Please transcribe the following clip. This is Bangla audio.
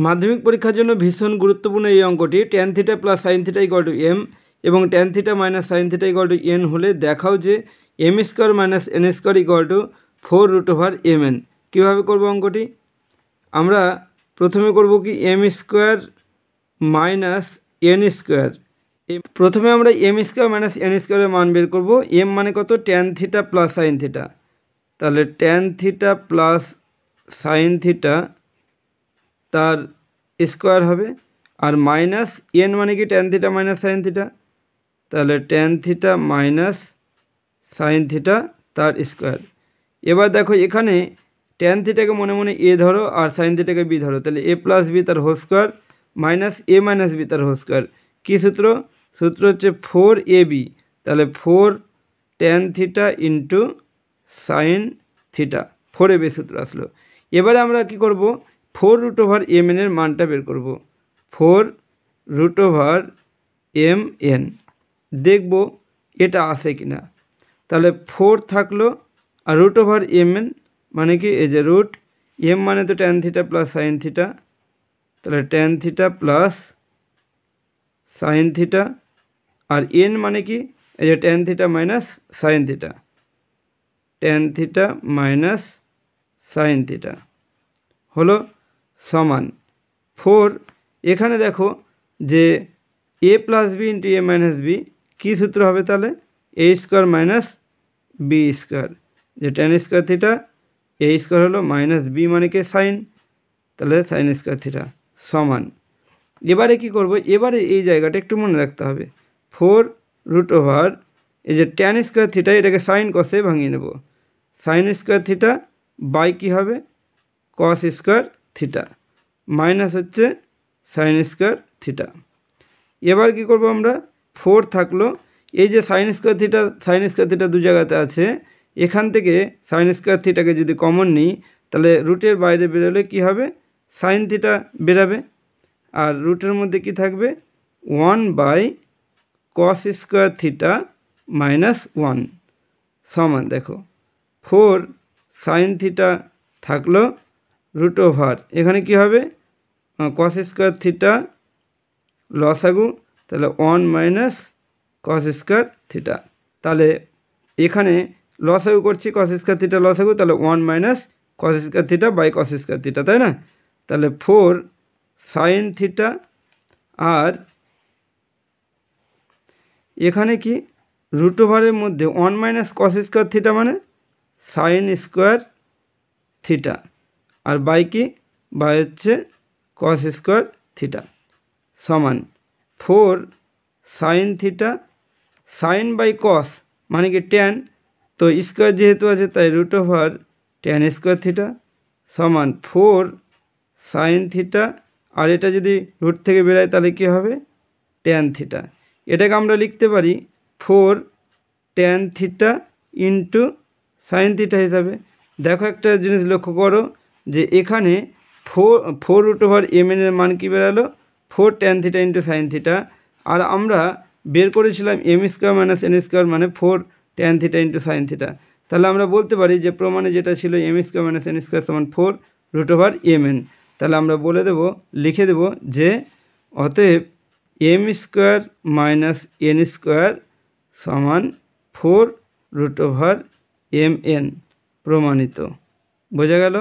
মাধ্যমিক পরীক্ষার জন্য ভীষণ গুরুত্বপূর্ণ এই অঙ্কটি tan theta plus sine theta equal to M এবং tan theta minus sine theta equal to N হলে দেখাও যে M square minus N square equal to 4√mn। কীভাবে করবো অঙ্কটি? আমরা প্রথমে করব কি M square minus N square. প্রথমে আমরা এম স্কোয়ার মাইনাস এন স্কোয়ারের মান বের করব। এম মানে কত? tan theta plus sine theta. তাহলে tan theta plus sine theta তার স্কোয়ার হবে, আর মাইনাস এন মানে কি tan theta minus sine theta, তাহলে tan theta minus sine theta তার স্কোয়ার। এবার দেখো এখানে tan থিটাকে মনে মনে এ ধরো আর সাইন থিটাকে বি ধরো, তাহলে এ প্লাস বি তার হোল স্কোয়ার মাইনাস এ মাইনাস বি তার হোল স্কোয়ার। কী সূত্র? সূত্র হচ্ছে 4ab, তাহলে 4 tan theta into sine theta, 4ab সূত্র আসলো। এবারে আমরা কি করব? 4√mn এর মানটা বের করব। 4√mn দেখব এটা আসে কি না। তাহলে 4 থাকলো আর √mn মানে কি এই যে রুট এম মানে তো tan theta plus sine theta, তাহলে tan theta plus sine theta, আর এন মানে কি এই যে tan theta minus sine theta, tan theta minus sine theta হলো সমান 4। এখানে দেখো যে A plus B into A minus B কী সূত্র হবে? তাহলে A square minus B square, যে tan square theta A square হলো মাইনাস বি মানে কি সাইন, তাহলে সাইন স্কোয়ার থিটা সমান। এবারে কি করব? এবারে এই জায়গাটা একটু মনে রাখতে হবে। 4 এই যে tan স্কোয়ার থিটা এটাকে সাইন কসে ভাঙিয়ে নেব, সাইন স্কোয়ার থিটা বাই কী হবে? কস স্কোয়ার থিটা মাইনাস হচ্ছে সাইন স্কোয়ার থিটা। এবার কি করব আমরা? 4 থাকলো, এই যে সাইন স্কোয়ার থিটা দু জায়গাতে আছে, এখান থেকে সাইন স্কোয়ার থিটাকে যদি কমন নিই তাহলে রুটের বাইরে বেরোলে কি হবে? সাইন থিটা বেরাবে, আর রুটের মধ্যে কি থাকবে? 1/cos স্কোয়ার থিটা মাইনাস 1 সমান দেখো 4 সাইন থিটা থাকলো এখানে কি হবে? cos স্কোয়ার থিটা লসাগু, তাহলে 1 মাইনাস cos স্কোয়ার থিটা। তাহলে এখানে লসাগু করছি cos স্কোয়ার থিটা লসাগু, তাহলে 1 minus cos square theta by cos square theta, তাই না? তাহলে 4 সাইন থিটা, আর এখানে কি √এর মধ্যে 1 মাইনাস cos স্কোয়ার থিটা মানে সাইন স্কোয়ার থিটা, আর বাই কি? বাই হচ্ছে cos স্কোয়ার থিটা সমান 4 sine theta, sine by cos মানে কি ট্যান, তো স্কোয়ার যেহেতু আছে তাই √tan স্কোয়ার থিটা সমান 4 সাইন থিটা, আর এটা যদি রুট থেকে বেরোয় তাহলে কী হবে? tan theta. এটাকে আমরা লিখতে পারি 4 tan theta into sine theta হিসাবে। দেখো একটা জিনিস লক্ষ্য করো যে এখানে 4√mn এর মান কী বেরালো? 4 tan theta into sine theta, আর আমরা বের করেছিলাম M square minus N square মানে 4 tan theta into sine theta. তাহলে আমরা বলতে পারি যে প্রমাণে যেটা ছিল M square minus N square সমান 4√mn। তাহলে আমরা বলে দেব, লিখে দেব যে অতএব M square minus N square সমান 4√mn প্রমাণিত। বোঝা গেল?